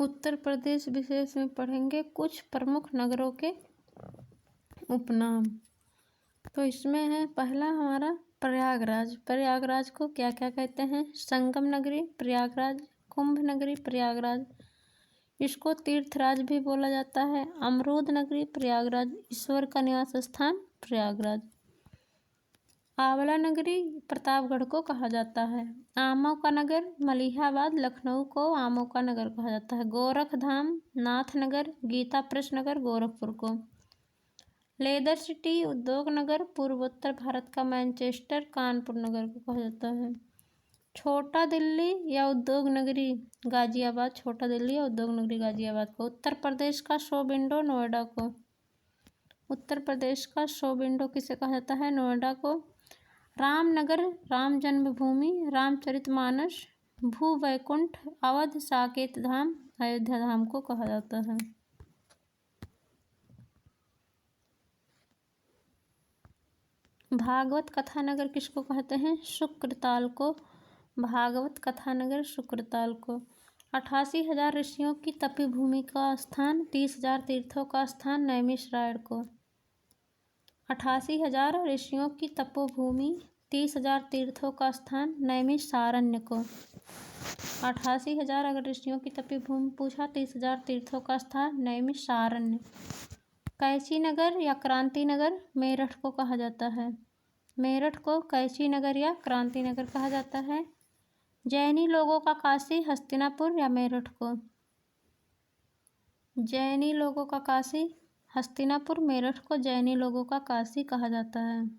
उत्तर प्रदेश विशेष में पढ़ेंगे कुछ प्रमुख नगरों के उपनाम। तो इसमें है पहला हमारा प्रयागराज। प्रयागराज को क्या क्या कहते हैं? संगम नगरी प्रयागराज, कुंभ नगरी प्रयागराज, इसको तीर्थराज भी बोला जाता है। अमरूद नगरी प्रयागराज, ईश्वर का निवास स्थान प्रयागराज। आंवला नगरी प्रतापगढ़ को कहा जाता है। आमों का नगर मलिहाबाद, लखनऊ को आमों का नगर कहा जाता है। गोरखधाम नाथनगर, गीता प्रेस नगर गोरखपुर को। लेदर सिटी उद्योग नगर, पूर्वोत्तर भारत का मैनचेस्टर कानपुर नगर को कहा जाता है। छोटा दिल्ली या उद्योग नगरी गाजियाबाद, छोटा दिल्ली या उद्योग नगरी गाजियाबाद को। उत्तर प्रदेश का शो विंडो नोएडा को। उत्तर प्रदेश का शो विंडो किसे कहा जाता है? नोएडा को। रामनगर राम जन्मभूमि, रामचरितमानस, भू वैकुंठ, अवध साकेत धाम, अयोध्या धाम को कहा जाता है। भागवत कथानगर किसको कहते हैं? शुक्रताल को। भागवत कथानगर शुक्रताल को। 88,000 ऋषियों की तपी भूमि का स्थान, 30,000 तीर्थों का स्थान नैमिषारण्य को। 88,000 ऋषियों की तपोभूमि, 30,000 तीर्थों का स्थान नैमिषारण्य को। 88,000 अगर ऋषियों की तपी भूमि पूछा, 30,000 तीर्थों का स्थान नैमिषारण्य। कैची नगर या क्रांति नगर मेरठ को कहा जाता है। मेरठ को कैची नगर या क्रांति नगर कहा जाता है। जैनी लोगों का काशी हस्तिनापुर या मेरठ को। जैनी लोगों का काशी हस्तिनापुर, मेरठ को जैनी लोगों का काशी कहा जाता है।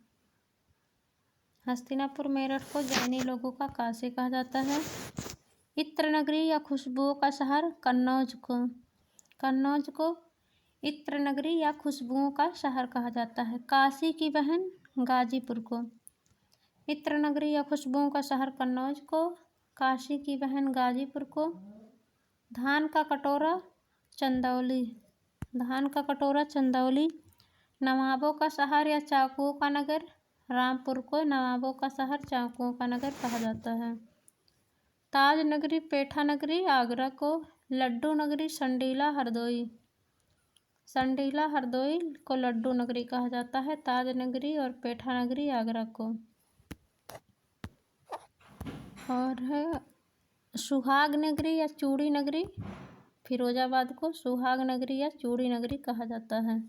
हस्तिनापुर मेरठ को जैनी लोगों का काशी कहा जाता है। इत्र नगरी या खुशबुओं का शहर कन्नौज को। कन्नौज को इत्र नगरी या खुशबुओं का शहर कहा जाता है। काशी की बहन गाजीपुर को। इत्र नगरी या खुशबुओं का शहर कन्नौज को, काशी की बहन गाजीपुर को। धान का कटोरा चंदौली। धान का कटोरा चंदौली। नवाबों का शहर या चाकुओं का नगर रामपुर को। नवाबों का शहर चाकुओं का नगर कहा जाता है। ताज नगरी पेठा नगरी आगरा को। लड्डू नगरी संडीला हरदोई। संडीला हरदोई को लड्डू नगरी कहा जाता है। ताज नगरी और पेठा नगरी आगरा को। और है सुहाग नगरी या चूड़ी नगरी फिरोजाबाद को। सुहाग नगरी या चूड़ी नगरी कहा जाता है।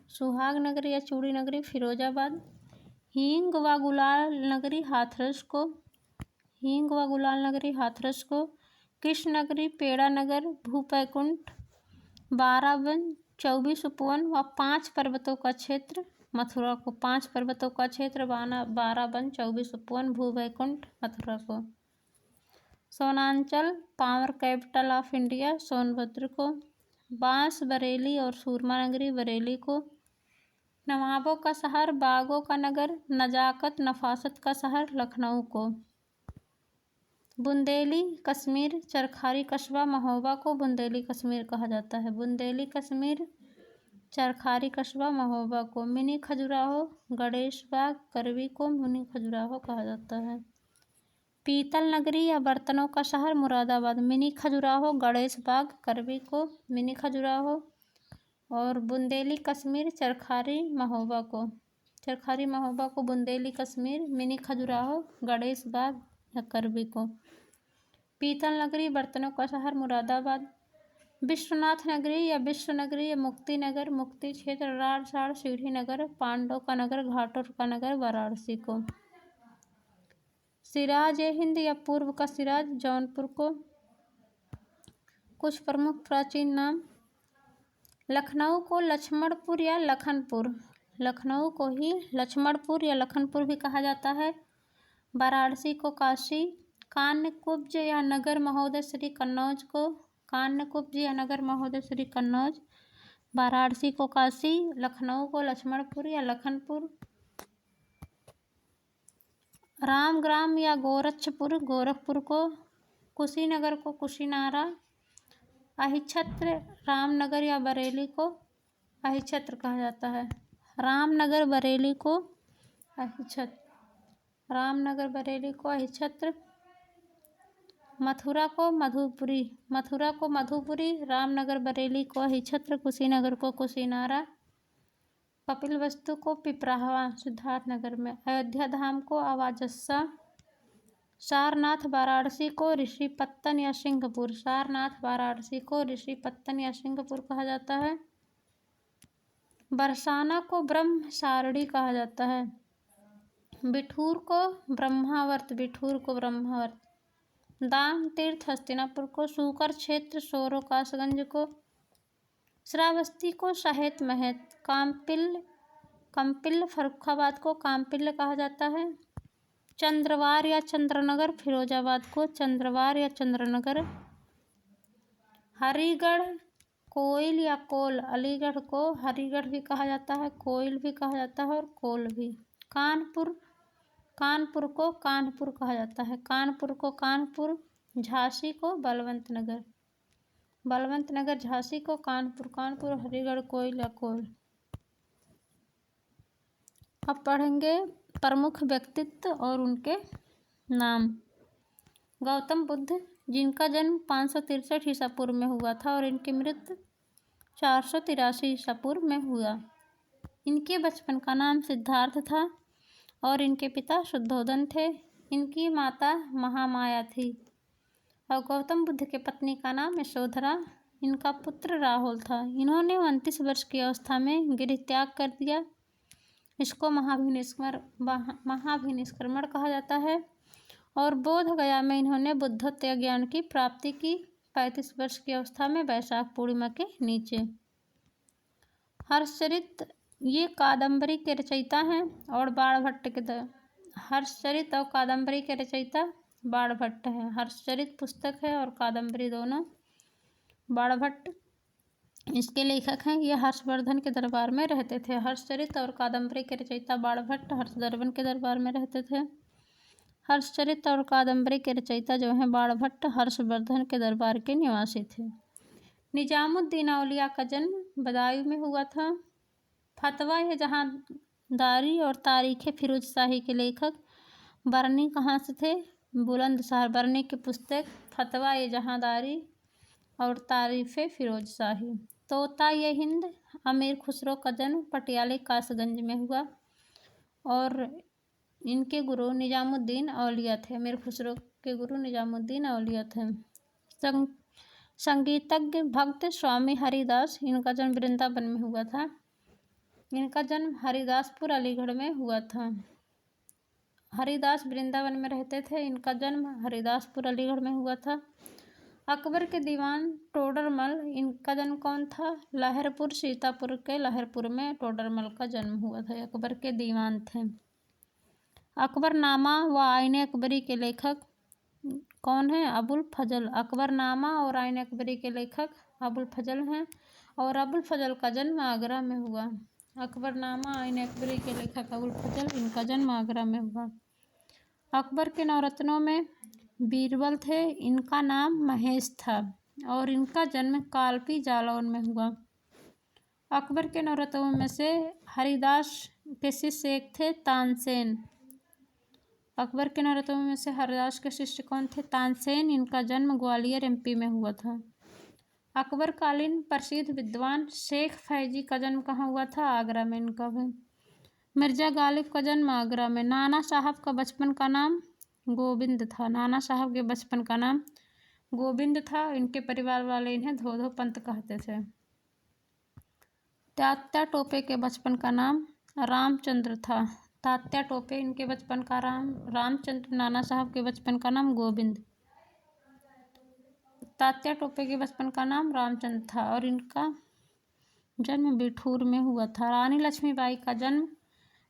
सुहाग नगरी या चूड़ी नगरी फिरोजाबाद। हींग व गुलाल नगरी हाथरस को। हींग व गुलाल नगरी हाथरस को। कृष्ण नगरी पेड़ा नगर भूपैकुंठ 12 वन 24 उपवन व 5 पर्वतों का क्षेत्र मथुरा को। 5 पर्वतों का क्षेत्र 12 वन 24 उपवन भूवैकुंठ मथुरा को। Sonanchal power capital of India Sonbhadra को। बांस बरेली और सूरमा नगरी बरेली को। नवाबों का शहर बागों का नगर नजाकत नफासत का शहर लखनऊ को। बुंदेली कश्मीर चरखारी कस्बा महोबा को बुंदेली कश्मीर कहा जाता है। बुंदेली कश्मीर चरखारी कस्बा महोबा को। मिनी खजुराहो गणेश बाग करवी को मिनी खजुराहो कहा जाता है। पीतल नगरी या बर्तनों का शहर मुरादाबाद। मिनी खजुराहो गणेश बाग करवी को मिनी खजुराहो। और बुंदेली कश्मीर चरखारी महोबा को। चरखारी महोबा को बुंदेली कश्मीर, मिनी खजुराहो गणेश बाग या करवी को। पीतल नगरी बर्तनों का शहर मुरादाबाद। विश्वनाथ नगरी या विश्व नगरी या मुक्ति नगर मुक्ति क्षेत्र राजसाड़ सीढ़ी नगर पांडव का नगर घाटोर का नगर वाराणसी को। सिराज ए हिंद या पूर्व का सिराज जौनपुर को। कुछ प्रमुख प्राचीन नाम। लखनऊ को लक्ष्मणपुर या लखनपुर। लखनऊ को ही लक्ष्मणपुर या लखनपुर भी कहा जाता है। वाराणसी को काशी। कान्यकुब्ज या नगर महोदय श्री कन्नौज को। कान्यकुब्ज या नगर महोदय श्री कन्नौज। वाराणसी को काशी। लखनऊ को लक्ष्मणपुर या लखनपुर। रामग्राम या गोरक्षपुर गोरखपुर को। कुशीनगर को कुशीनारा। अहिच्छत्र रामनगर या बरेली को अहिच्छत्र कहा जाता है। रामनगर बरेली को अहिच्छत्र। रामनगर बरेली को अहिच्छत्र। मथुरा को मधुपुरी, रामनगर बरेली को हिछत्र, कुशीनगर को कुशीनारा, कपिलवस्तु को पिपराहवा सिद्धार्थनगर में, अयोध्या धाम को अवाजस्सा, सारनाथ वाराणसी को ऋषिपत्तन या सिंहपुर, सारनाथ वाराणसी को ऋषिपत्तन या सिंहपुर कहा जाता है। बरसाना को ब्रह्म सारणी कहा जाता है। बिठूर को ब्रह्मावर्त, दाम तीर्थ हस्तिनापुर को, सूकर क्षेत्र सोरो कासगंज को, श्रावस्ती को सहेत महेत, कंपिल फर्रुखाबाद को काम्पिल्य कहा जाता है। चंद्रवार या चंद्रनगर फिरोजाबाद को चंद्रवार या चंद्रनगर, हरिगढ़ कोइल या कोल, अलीगढ़ को हरिगढ़ भी कहा जाता है, कोइल भी कहा जाता है और कोल भी। कानपुर को कानपुर कहा जाता है, कानपुर को कानपुर, झांसी को बलवंत नगर, झांसी को कानपुर, हरिगढ़ कोइल या कोल। अब पढ़ेंगे प्रमुख व्यक्तित्व और उनके नाम। गौतम बुद्ध, जिनका जन्म 563 ईसा पूर्व में हुआ था और इनकी मृत्यु 483 ईसा पूर्व में हुआ। इनके बचपन का नाम सिद्धार्थ था और इनके पिता शुद्धोदन थे। इनकी माता महामाया थी और गौतम बुद्ध के पत्नी का नाम यशोधरा। इनका पुत्र राहुल था। इन्होंने 29 वर्ष की अवस्था में गृह त्याग कर दिया। इसको महाभिनिष्क्रमण कहा जाता है। और बोध गया में इन्होंने बुद्धत्व ज्ञान की प्राप्ति की 35 वर्ष की अवस्था में वैशाख पूर्णिमा के नीचे। हर्षचरित ये कादम्बरी के रचयिता हैं और बाणभट्ट के हर्षचरित और कादम्बरी के रचयिता बाणभट्ट हैं। हर्षचरित पुस्तक है और कादम्बरी दोनों बाणभट्ट इसके लेखक हैं। ये हर्षवर्धन के दरबार में रहते थे। हर्षचरित और कादम्बरी के रचयिता बाणभट्ट हर्षवर्धन के दरबार में रहते थे। हर्षचरित और कादम्बरी के रचयिता जो हैं बाणभट्ट हर्षवर्धन के दरबार के निवासी थे। निजामुद्दीन औलिया का जन्म बदायूं में हुआ था। फतवा ये जहांदारी और तारीख़ फिरोज शाही के लेखक बरनी कहाँ से थे? बुलंदशहर। बरनी की पुस्तक फतवा ये जहांदारी और तारीख़ फिरोज शाही। तोता ये हिंद अमीर खुसरो का जन्म पटियाले कासगंज में हुआ और इनके गुरु निजामुद्दीन औलिया थे। अमीर खुसरो के गुरु निजामुद्दीन औलिया थे। संगीतज्ञ भक्त स्वामी हरिदास, इनका जन्म वृंदावन में हुआ था। इनका जन्म हरिदासपुर अलीगढ़ में हुआ था। हरिदास वृंदावन में रहते थे। इनका जन्म हरिदासपुर अलीगढ़ में हुआ था। अकबर के दीवान टोडरमल, इनका जन्म कौन था? लहरपुर, सीतापुर के लहरपुर में टोडरमल का जन्म हुआ था। अकबर के दीवान थे। अकबरनामा व आईने अकबरी के लेखक कौन है? अबुल फजल। अकबरनामा और आईने अकबरी के लेखक अबुल फजल हैं और अबुल फजल का जन्म आगरा में हुआ। अकबरनामा आईने अकबरी के लेखक अबुल फजल, इनका जन्म आगरा में हुआ। अकबर के नवरत्नों में बीरबल थे। इनका नाम महेश था और इनका जन्म कालपी जालौन में हुआ। अकबर के नवरत्नों में से हरिदास के शिष्य एक थे तानसेन। अकबर के नवरत्नों में से हरिदास के शिष्य कौन थे? तानसेन। इनका जन्म ग्वालियर एमपी में हुआ था। अकबर कालीन प्रसिद्ध विद्वान शेख फैजी का जन्म कहाँ हुआ था? आगरा में इनका भी। मिर्जा गालिब का जन्म आगरा में। नाना साहब का बचपन का नाम गोविंद था। नाना साहब के बचपन का नाम गोविंद था। इनके परिवार वाले इन्हें धोधो पंत कहते थे। तात्या टोपे के बचपन का नाम रामचंद्र था। तात्या टोपे इनके बचपन का रामचंद्र। नाना साहब के बचपन का नाम गोविंद। तात्या टोपे के बचपन का नाम रामचंद्र था और इनका जन्म बिठूर में हुआ था। रानी लक्ष्मीबाई का जन्म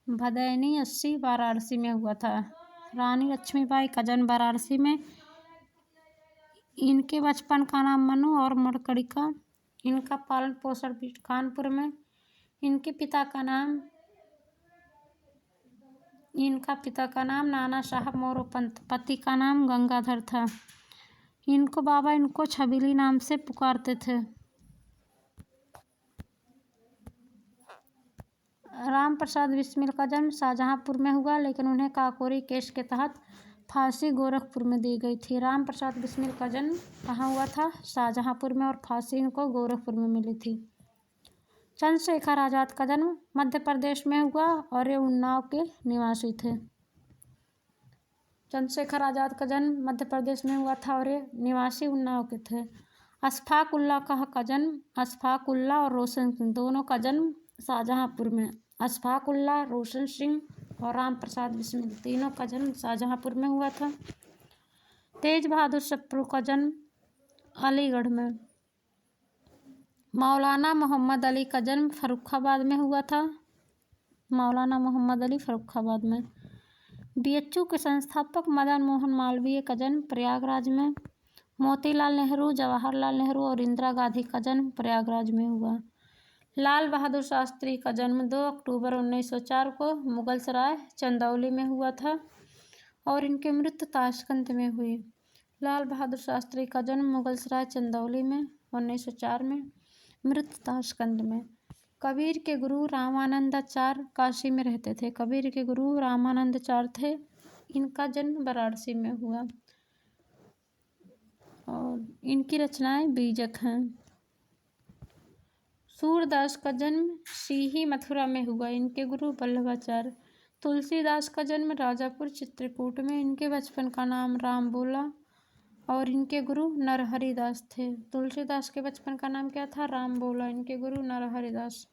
भदैनी 80 वाराणसी में हुआ था। रानी लक्ष्मीबाई का जन्म वाराणसी में। इनके बचपन का नाम मनु और मरकड़िका। इनका पालन पोषण कानपुर में। इनके पिता का नाम नाना साहब मोरोपंत, पति का नाम गंगाधर था। इनको बाबा इनको छबीली नाम से पुकारते थे। राम प्रसाद बिस्मिल का जन्म शाहजहांपुर में हुआ लेकिन उन्हें काकोरी केस के तहत फांसी गोरखपुर में दी गई थी। राम प्रसाद बिस्मिल का जन्म कहाँ हुआ था? शाहजहांपुर में, और फांसी इनको गोरखपुर में मिली थी। चंद्रशेखर आज़ाद का जन्म मध्य प्रदेश में हुआ और ये उन्नाव के निवासी थे। चंद्रशेखर आज़ाद का जन्म मध्य प्रदेश में हुआ था और ये निवासी उन्नाव के थे। अशफाक उल्लाह का जन्म, अशफाक उल्लाह और रोशन सिंह दोनों का जन्म शाहजहांपुर में। अशफाक उल्लाह, रोशन सिंह और राम प्रसाद बिस्मिल तीनों का जन्म शाहजहांपुर में हुआ था। तेज बहादुर सप्रू का जन्म अलीगढ़ में। मौलाना मोहम्मद अली का जन्म फर्रुखाबाद में हुआ था। मौलाना मोहम्मद अली फर्रुखाबाद में। बीएचयू के संस्थापक मदन मोहन मालवीय का जन्म प्रयागराज में। मोतीलाल नेहरू, जवाहरलाल नेहरू और इंदिरा गांधी का जन्म प्रयागराज में हुआ। लाल बहादुर शास्त्री का जन्म 2 अक्टूबर 1904 को मुगलसराय चंदौली में हुआ था और इनकी मृत्यु ताशकंद में हुई। लाल बहादुर शास्त्री का जन्म मुगलसराय चंदौली में 1904 में, मृत्यु ताशकंद में। कबीर के गुरु रामानंदाचार्य काशी में रहते थे। कबीर के गुरु रामानंदाचार्य थे। इनका जन्म वाराणसी में हुआ और इनकी रचनाएं बीजक हैं। सूरदास का जन्म सीही मथुरा में हुआ। इनके गुरु वल्लभाचार्य। तुलसीदास का जन्म राजापुर चित्रकूट में। इनके बचपन का नाम राम बोला और इनके गुरु नरहरि दास थे। तुलसीदास के बचपन का नाम क्या था? राम बोला। इनके गुरु नरहरि दास।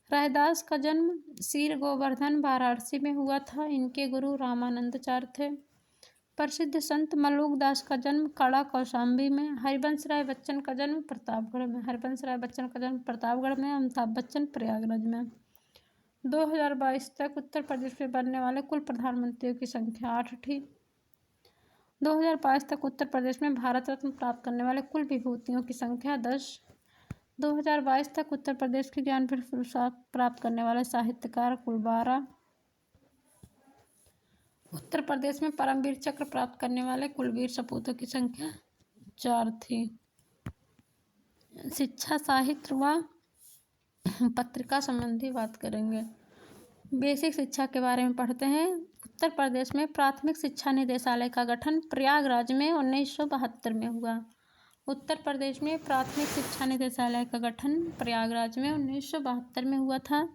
रैदास का जन्म सीर गोवर्धन वाराणसी में हुआ था। इनके गुरु रामानंदाचार्य थे। प्रसिद्ध संत मलूक दास का जन्म कड़ा कौशाम्बी में। हरिवंश राय बच्चन का जन्म प्रतापगढ़ में। हरिवंश राय बच्चन का जन्म प्रतापगढ़ में। अमिताभ बच्चन प्रयागराज में। 2022 तक उत्तर प्रदेश में बनने वाले कुल प्रधानमंत्रियों की संख्या 8 थी। 2022 तक उत्तर प्रदेश में भारत रत्न प्राप्त करने वाले कुल विभूतियों की संख्या 10। 2022 तक उत्तर प्रदेश के ज्ञानपीठ पुरस्कार प्राप्त करने वाले साहित्यकार कुल 12। उत्तर प्रदेश में परमवीर चक्र प्राप्त करने वाले कुल वीर सपूतों की संख्या 4 थी। शिक्षा, साहित्य व पत्रिका संबंधी बात करेंगे। बेसिक शिक्षा के बारे में पढ़ते हैं। उत्तर प्रदेश में प्राथमिक शिक्षा निदेशालय का गठन प्रयागराज में 1972 में हुआ। उत्तर प्रदेश में प्राथमिक शिक्षा निदेशालय का गठन प्रयागराज में 1972 में हुआ था।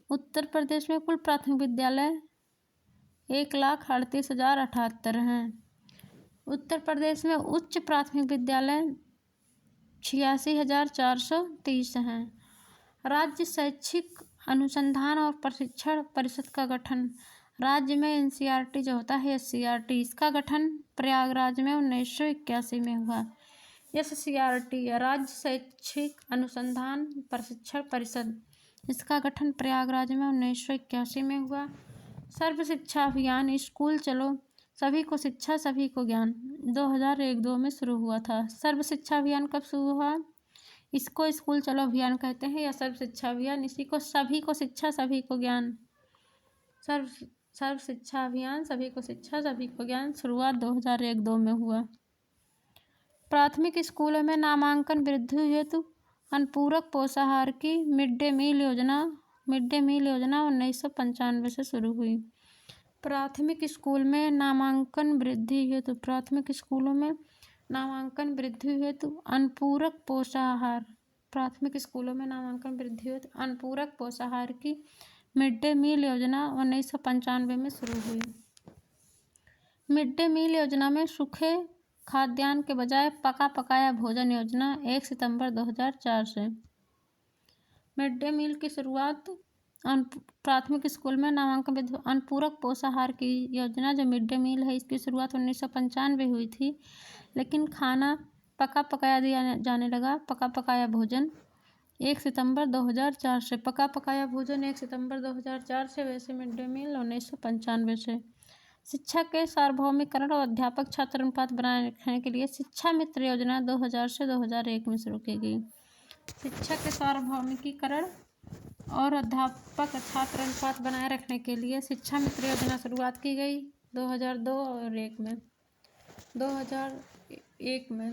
उत्तर प्रदेश में कुल प्राथमिक विद्यालय 1,38,078 हैं। उत्तर प्रदेश में उच्च प्राथमिक विद्यालय 86,430 हैं। राज्य शैक्षिक अनुसंधान और प्रशिक्षण परिषद का गठन। राज्य में एनसीईआरटी जो होता है एससीईआरटी, इसका गठन प्रयागराज में 1981 में हुआ। एससीईआरटी राज्य शैक्षिक अनुसंधान प्रशिक्षण परिषद, इसका गठन प्रयागराज में 1981 में हुआ। सर्व शिक्षा अभियान स्कूल चलो सभी को शिक्षा सभी को ज्ञान 2001-2 में शुरू हुआ था। सर्व शिक्षा अभियान कब शुरू हुआ? इसको स्कूल चलो अभियान कहते हैं या सर्व शिक्षा अभियान। इसी को सभी को शिक्षा सभी को ज्ञान, सर्व शिक्षा अभियान सभी को शिक्षा सभी को ज्ञान, शुरुआत 2001-2 में हुआ। प्राथमिक स्कूलों में नामांकन वृद्धि हेतु अनुपूरक पोषाहार की मिड डे मील योजना 1995 से शुरू हुई। प्राथमिक स्कूल में नामांकन वृद्धि हेतु अनुपूरक पोषाहार, प्राथमिक स्कूलों में नामांकन वृद्धि हेतु अनुपूरक पोषाहार की मिड डे मील योजना 1995 में शुरू हुई। मिड डे मील योजना में सूखे खाद्यान्न के बजाय पका पकाया भोजन योजना 1 सितंबर 2004 से। मिड डे मील की शुरुआत प्राथमिक स्कूल में नामांकन अनुपूरक पोषाहार की योजना जो मिड डे मील है, इसकी शुरुआत 1995 हुई थी, लेकिन खाना पका पकाया दिया जाने लगा। पका पकाया भोजन 1 सितंबर 2004 से। पका पकाया भोजन 1 सितंबर 2004 से, वैसे मिड डे मील 1995 से। शिक्षा के सार्वभौमिकरण और अध्यापक छात्र अनुपात बनाए रखने के लिए शिक्षा मित्र योजना 2000 से 2001 में शुरू की गई। शिक्षा के सार्वभौमिकीकरण और अध्यापक छात्र अनुपात बनाए रखने के लिए शिक्षा मित्र योजना शुरुआत की गई 2002 और 1 में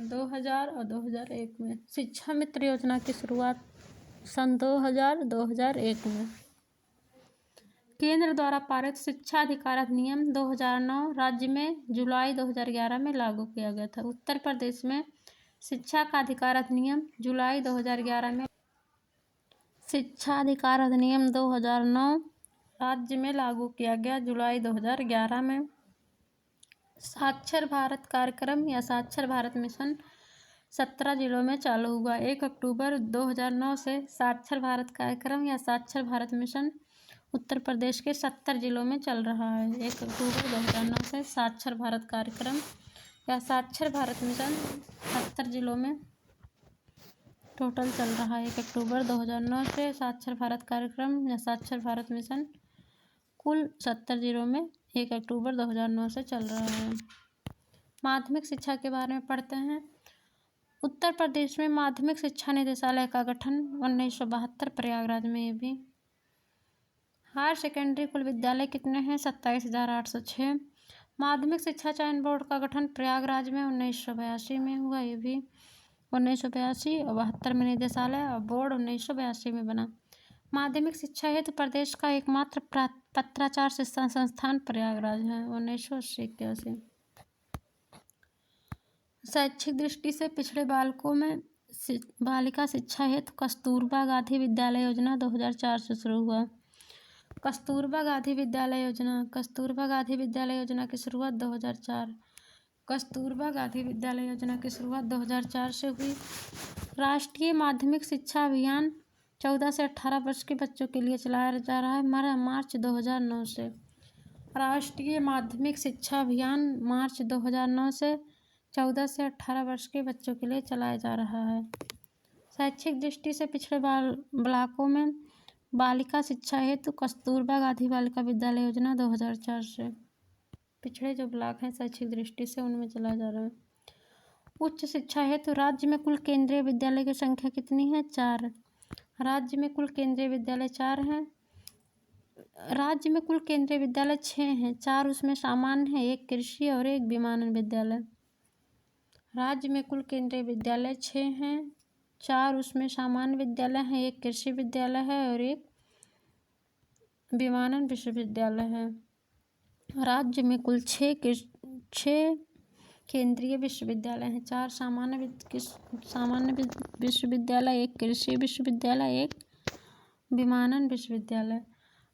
2000 और 2001 में। शिक्षा मित्र योजना की शुरुआत सन 2001 में। केंद्र द्वारा पारित शिक्षा अधिकार अधिनियम 2009 राज्य में जुलाई 2011 में लागू किया गया था। उत्तर प्रदेश में शिक्षा का अधिकार अधिनियम जुलाई 2011 में शिक्षा अधिकार अधिनियम 2009 राज्य में लागू किया गया जुलाई 2011 में। साक्षर भारत कार्यक्रम या साक्षर भारत मिशन 17 जिलों में चालू हुआ। 1 अक्टूबर 2009 से साक्षर भारत कार्यक्रम या साक्षर भारत मिशन उत्तर प्रदेश के 70 जिलों में चल रहा है। 1 अक्टूबर 2009 से साक्षर भारत कार्यक्रम या साक्षर भारत मिशन 70 जिलों में टोटल चल रहा है। 1 अक्टूबर 2009 से साक्षर भारत कार्यक्रम या साक्षर भारत मिशन कुल 70 जिलों में 1 अक्टूबर 2009 से चल रहा है। माध्यमिक शिक्षा के बारे में पढ़ते हैं। उत्तर प्रदेश में माध्यमिक शिक्षा निदेशालय का गठन 1972 प्रयागराज में। ये भी हायर सेकेंडरी कुल विद्यालय कितने हैं? 27,806। माध्यमिक शिक्षा चयन बोर्ड का गठन प्रयागराज में 1982 में हुआ। ये भी 1982 और 72 में निदेशालय और बोर्ड 1982 में बना। माध्यमिक शिक्षा हेतु प्रदेश का एकमात्र पत्राचार शिक्षा संस्थान प्रयागराज है 1980-81। शैक्षिक दृष्टि से पिछड़े बालकों में बालिका शिक्षा हेतु कस्तूरबा गांधी विद्यालय योजना 2004 से शुरू हुआ। कस्तूरबा गांधी विद्यालय योजना की शुरुआत 2004। कस्तूरबा गांधी विद्यालय योजना की शुरुआत 2004 से हुई। राष्ट्रीय माध्यमिक शिक्षा अभियान 14 से 18 वर्ष के बच्चों के लिए चलाया जा रहा है मार्च 2009 से। राष्ट्रीय माध्यमिक शिक्षा अभियान मार्च 2009 से 14 से 18 वर्ष के बच्चों के लिए चलाया जा रहा है। शैक्षिक दृष्टि से पिछड़े ब्लॉकों में बालिका शिक्षा हेतु कस्तूरबा गांधी बालिका विद्यालय योजना 2004 से। पिछड़े जो ब्लॉक हैं शैक्षिक दृष्टि से उनमें चलाया जा रहा है। उच्च शिक्षा हेतु राज्य में कुल केंद्रीय विद्यालय की संख्या कितनी है? 4। राज्य में कुल केंद्रीय विद्यालय 4 हैं। राज्य में कुल केंद्रीय विद्यालय 6 हैं। 4 उसमें सामान्य है, 1 कृषि और 1 विमानन विद्यालय। राज्य में कुल केंद्रीय विद्यालय 6 हैं। 4 उसमें सामान्य विद्यालय हैं, 1 कृषि विद्यालय है और 1 विमानन विश्वविद्यालय है। राज्य में कुल 6 केंद्रीय विश्वविद्यालय हैं। 4 सामान्य विश्वविद्यालय, 1 कृषि विश्वविद्यालय, 1 विमानन विश्वविद्यालय।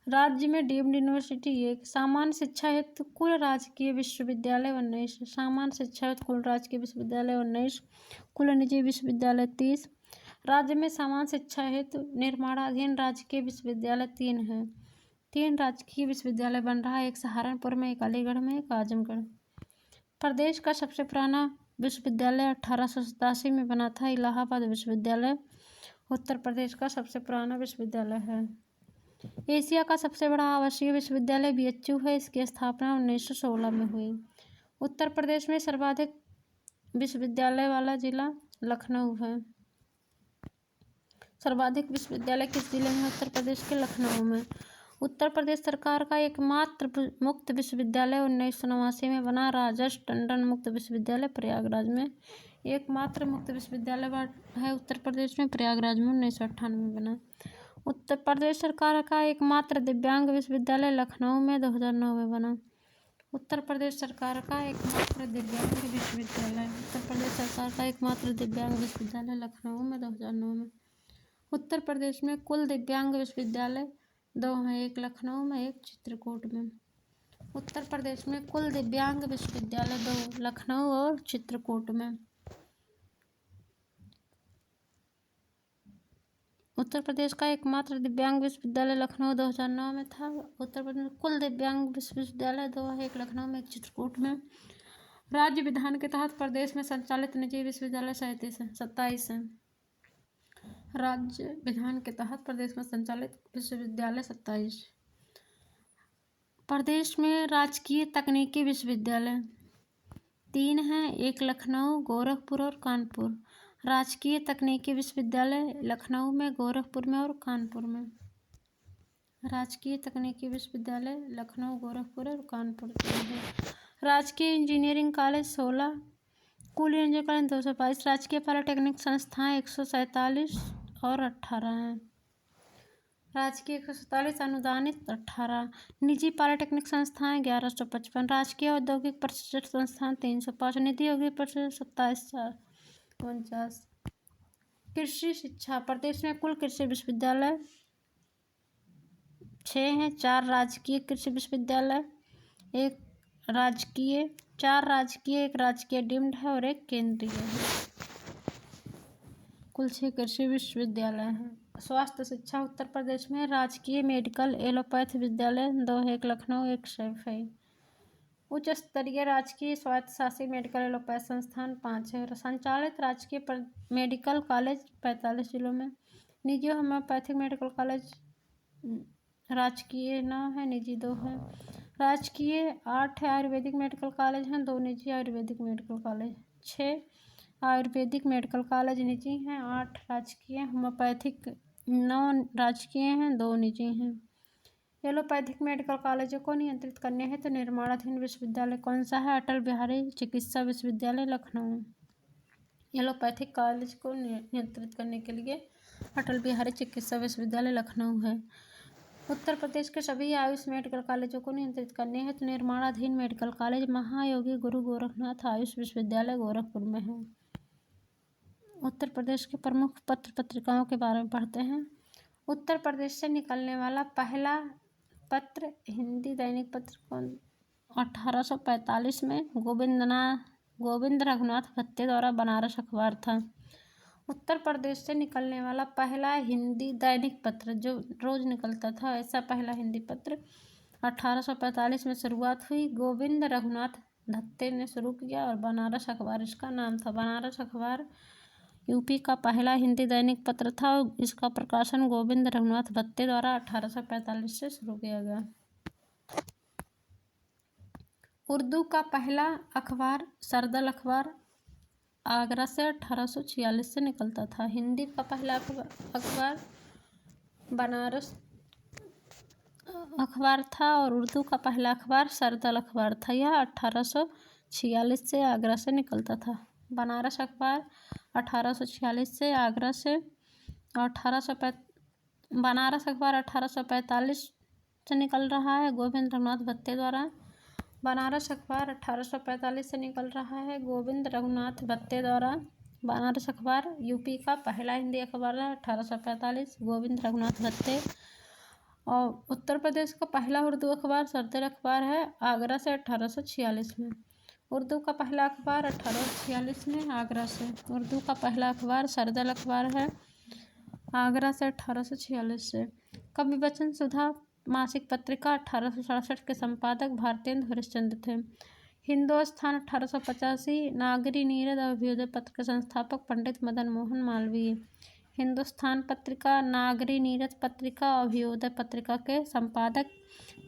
राज्य में डीम्ड यूनिवर्सिटी 1। सामान्य शिक्षा हेतु कुल राजकीय विश्वविद्यालय 19। सामान्य शिक्षा हेतु कुल राजकीय विश्वविद्यालय 19। कुल निजी विश्वविद्यालय 30। राज्य में सामान्य शिक्षा हेतु निर्माणाधीन राजकीय विश्वविद्यालय 3 हैं। 3 राजकीय विश्वविद्यालय बन रहा है, 1 सहारनपुर में, 1 अलीगढ़ में, 1 आजमगढ़। प्रदेश का सबसे पुराना विश्वविद्यालय 1887 में बना था। इलाहाबाद विश्वविद्यालय उत्तर प्रदेश का सबसे पुराना विश्वविद्यालय है। एशिया का सबसे बड़ा आवासीय विश्वविद्यालय BHU है। इसकी स्थापना 1916 में हुई। उत्तर प्रदेश में सर्वाधिक विश्वविद्यालय वाला जिला लखनऊ है। सर्वाधिक विश्वविद्यालय किस जिले में? उत्तर प्रदेश के लखनऊ में। उत्तर प्रदेश सरकार का एकमात्र मुक्त विश्वविद्यालय 1989 में बना राजेश टंडन मुक्त विश्वविद्यालय प्रयागराज में। एकमात्र मुक्त विश्वविद्यालय है उत्तर प्रदेश में, प्रयागराज में 1998 में बना। उत्तर प्रदेश सरकार का एकमात्र दिव्यांग विश्वविद्यालय लखनऊ में 2009 में बना। उत्तर प्रदेश सरकार का एकमात्र दिव्यांग विश्वविद्यालय लखनऊ में 2009 में। उत्तर प्रदेश में कुल दिव्यांग विश्वविद्यालय 2 हैं, 1 लखनऊ में, 1 चित्रकूट में। उत्तर प्रदेश में कुल दिव्यांग विश्वविद्यालय 2 लखनऊ और चित्रकूट में। उत्तर प्रदेश का एकमात्र दिव्यांग विश्वविद्यालय लखनऊ 2009 में था। उत्तर प्रदेश में कुल दिव्यांग विश्वविद्यालय 2 है, 1 लखनऊ में, 1 चित्रकूट में। राज्य विधान के तहत प्रदेश में संचालित निजी विश्वविद्यालय 27 हैं। राज्य विधान के तहत प्रदेश में संचालित विश्वविद्यालय 27। प्रदेश में राजकीय तकनीकी विश्वविद्यालय 3 हैं, 1 लखनऊ, गोरखपुर और कानपुर। राजकीय तकनीकी विश्वविद्यालय लखनऊ में, गोरखपुर में और कानपुर में। राजकीय तकनीकी विश्वविद्यालय लखनऊ, गोरखपुर और कानपुर में। राजकीय इंजीनियरिंग कॉलेज 16, कुल इंजीनियरिंग कॉलेज 222। राजकीय पॉलिटेक्निक संस्थाएं 147 और 18 हैं। राजकीय 147, अनुदानित 18, निजी पॉलिटेक्निक संस्थाएं 1155, राजकीय औद्योगिक प्रशिक्षण संस्थान 305, निजी औद्योगिक प्रशिक्षण 2749। कृषि शिक्षा, प्रदेश में कुल कृषि विश्वविद्यालय 6 हैं। 4 राजकीय कृषि विश्वविद्यालय, 4 राजकीय, 1 राजकीय डीम्ड है और 1 केंद्रीय है। कुल 6 कृषि विश्वविद्यालय हैं। स्वास्थ्य शिक्षा, उत्तर प्रदेश में राजकीय मेडिकल एलोपैथी विद्यालय 2 है, 1 लखनऊ, 1 सैफई। उच्च स्तरीय राजकीय स्वायत्तशासी मेडिकल एलोपैथ संस्थान 5 है। संचालित राजकीय मेडिकल कॉलेज 45 जिलों में। निजी होम्योपैथिक मेडिकल कॉलेज राजकीय 9 है, निजी 2 है। राजकीय 8 है। आयुर्वेदिक मेडिकल कॉलेज हैं, 2 निजी Ayurvedic medical college. 6 Ayurvedic medical college निजी हैं, 8 राजकीय। होम्योपैथिक 9 राजकीय हैं, 2 निजी हैं। एलोपैथिक मेडिकल कॉलेजों को नियंत्रित करने हेतु निर्माणाधीन विश्वविद्यालय कौन सा है? अटल बिहारी चिकित्सा विश्वविद्यालय लखनऊ। एलोपैथिक कॉलेज को नियंत्रित करने के लिए अटल बिहारी चिकित्सा विश्वविद्यालय लखनऊ है। उत्तर प्रदेश के सभी आयुष मेडिकल कॉलेजों को नियंत्रित करने हेतु निर्माणाधीन मेडिकल कॉलेज महायोगी गुरु गोरखनाथ आयुष विश्वविद्यालय गोरखपुर में है। उत्तर प्रदेश के प्रमुख पत्र पत्रिकाओं के बारे में पढ़ते हैं। उत्तर प्रदेश से निकलने वाला पहला पत्र हिंदी दैनिक पत्र कौन? 1845 में गोविंद रघुनाथ भत्ते द्वारा बनारस अखबार था। उत्तर प्रदेश से निकलने वाला पहला हिंदी दैनिक पत्र जो रोज निकलता था, ऐसा पहला हिंदी पत्र 1845 में शुरुआत हुई। गोविंद रघुनाथ भत्ते ने शुरू किया और बनारस अखबार इसका नाम था। बनारस अखबार यूपी का पहला हिंदी दैनिक पत्र था और इसका प्रकाशन गोविंद रघुनाथ भत्ते द्वारा 1845 से शुरू किया गया। उर्दू का पहला अखबार सरदल अखबार आगरा से 1846 से निकलता था। हिंदी का पहला अखबार बनारस अखबार था और उर्दू का पहला अखबार सरदल अखबार था। यह 1846 से आगरा से निकलता था। बनारस अखबार 1846 से आगरा से, बनारस अखबार 1845 से निकल रहा है गोविंद रघुनाथ भत्ते द्वारा। बनारस अखबार 1845 से निकल रहा है गोविंद रघुनाथ भत्ते द्वारा। बनारस अखबार यूपी का पहला हिंदी अखबार है 1845 गोविंद रघुनाथ भत्ते। और उत्तर प्रदेश का पहला उर्दू अखबार सरदल अखबार है आगरा से 1846 में। उर्दू का पहला अखबार 1846 में आगरा से। उर्दू का पहला अखबार सरदल अखबार है आगरा से 1846 से। कवि वचन सुधा मासिक पत्रिका 1867 के संपादक भारतेंदु हरिश्चंद्र थे। हिंदुस्तान 1885, नागरी नीरद और अभ्युदय पत्र के संस्थापक पंडित मदन मोहन मालवीय। हिंदुस्तान पत्रिका, नागरी नीरद पत्रिका और अभ्युदय पत्रिका के संपादक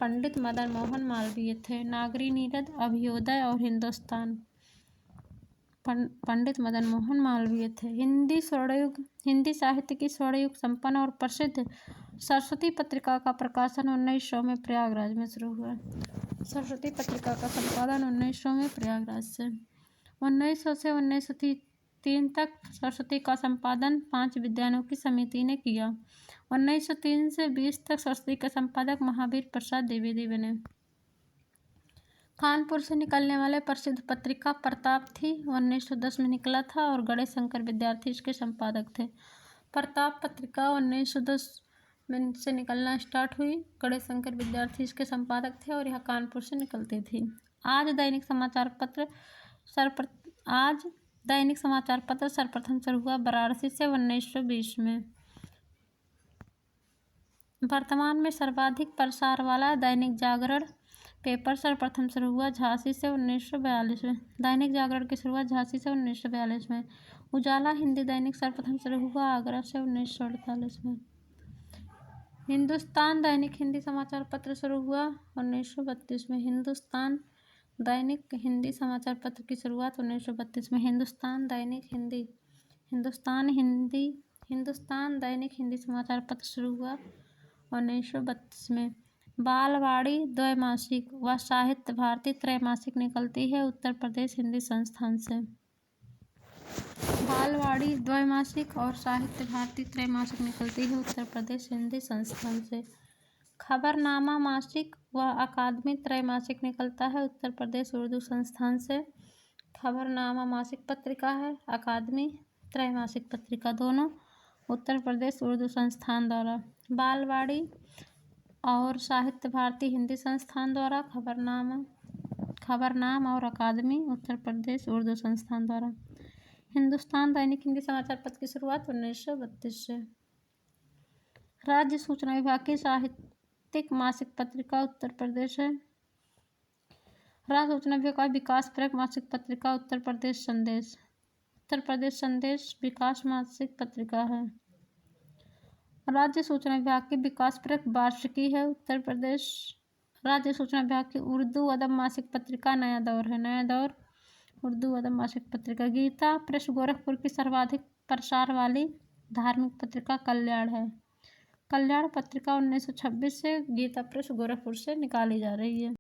पंडित मदन मोहन मालवीय थे। नागरी नीरद, अभ्युदय और हिंदुस्तान पंडित मदन मोहन मालवीय थे। हिंदी साहित्य की स्वर्णयुग संपन्न और प्रसिद्ध सरस्वती पत्रिका का प्रकाशन 1900 में प्रयागराज में शुरू हुआ। सरस्वती पत्रिका का संपादन 1900 में प्रयागराज से। 1900 से 1903 तक सरस्वती का संपादन 5 विद्वानों की समिति ने किया। 1903 से 20 तक सरस्वती के संपादक महावीर प्रसाद द्विवेदी बने। कानपुर से निकलने वाले प्रसिद्ध पत्रिका प्रताप थी, 1910 में निकला था और गणेश शंकर विद्यार्थी इसके संपादक थे। प्रताप पत्रिका 1910 में से निकलना स्टार्ट हुई। गणेश शंकर विद्यार्थी इसके संपादक थे और यह कानपुर से निकलती थी। आज दैनिक समाचार पत्र सर्वप्रथम शुरू हुआ वाराणसी से 1920 में। वर्तमान में सर्वाधिक प्रसार वाला दैनिक जागरण पेपर सर्वप्रथम शुरू हुआ झांसी से 1942 में। दैनिक जागरण की शुरुआत झांसी से 1942 में। उजाला हिंदी दैनिक सर्वप्रथम शुरू हुआ आगरा से 1948 में। हिंदुस्तान दैनिक हिंदी समाचार पत्र शुरू हुआ 1932 में। हिंदुस्तान दैनिक हिंदी समाचार पत्र की शुरुआत 1932 में। हिंदुस्तान दैनिक हिंदी समाचार पत्र शुरू हुआ 1932 में। बालवाड़ी द्वैमासिक व साहित्य भारती त्रैमासिक निकलती है उत्तर प्रदेश हिंदी संस्थान से। बालवाड़ी द्वैमासिक और साहित्य भारती त्रैमासिक निकलती है उत्तर प्रदेश हिंदी संस्थान से। खबरनामा मासिक व अकादमी त्रैमासिक निकलता है उत्तर प्रदेश उर्दू संस्थान से। खबरनामा मासिक पत्रिका है, अकादमी त्रैमासिक पत्रिका, दोनों उत्तर प्रदेश उर्दू संस्थान द्वारा। बालवाड़ी और साहित्य भारती हिंदी संस्थान द्वारा। खबरनाम और अकादमी उत्तर प्रदेश उर्दू संस्थान द्वारा। हिंदुस्तान दैनिक हिंदी समाचार पत्र की शुरुआत 1932 से। राज्य सूचना विभाग की साहित्यिक मासिक पत्रिका उत्तर प्रदेश है। राज्य सूचना विभाग का विकासपरक मासिक पत्रिका उत्तर प्रदेश संदेश। उत्तर प्रदेश संदेश विकास मासिक पत्रिका है। राज्य सूचना विभाग की विकासपरक वार्षिकी है उत्तर प्रदेश। राज्य सूचना विभाग की उर्दू अदब मासिक पत्रिका नया दौर है। नया दौर उर्दू अदब मासिक पत्रिका। गीता प्रेस गोरखपुर की सर्वाधिक प्रसार वाली धार्मिक पत्रिका कल्याण है। कल्याण पत्रिका 1926 से गीता प्रेस गोरखपुर से निकाली जा रही है।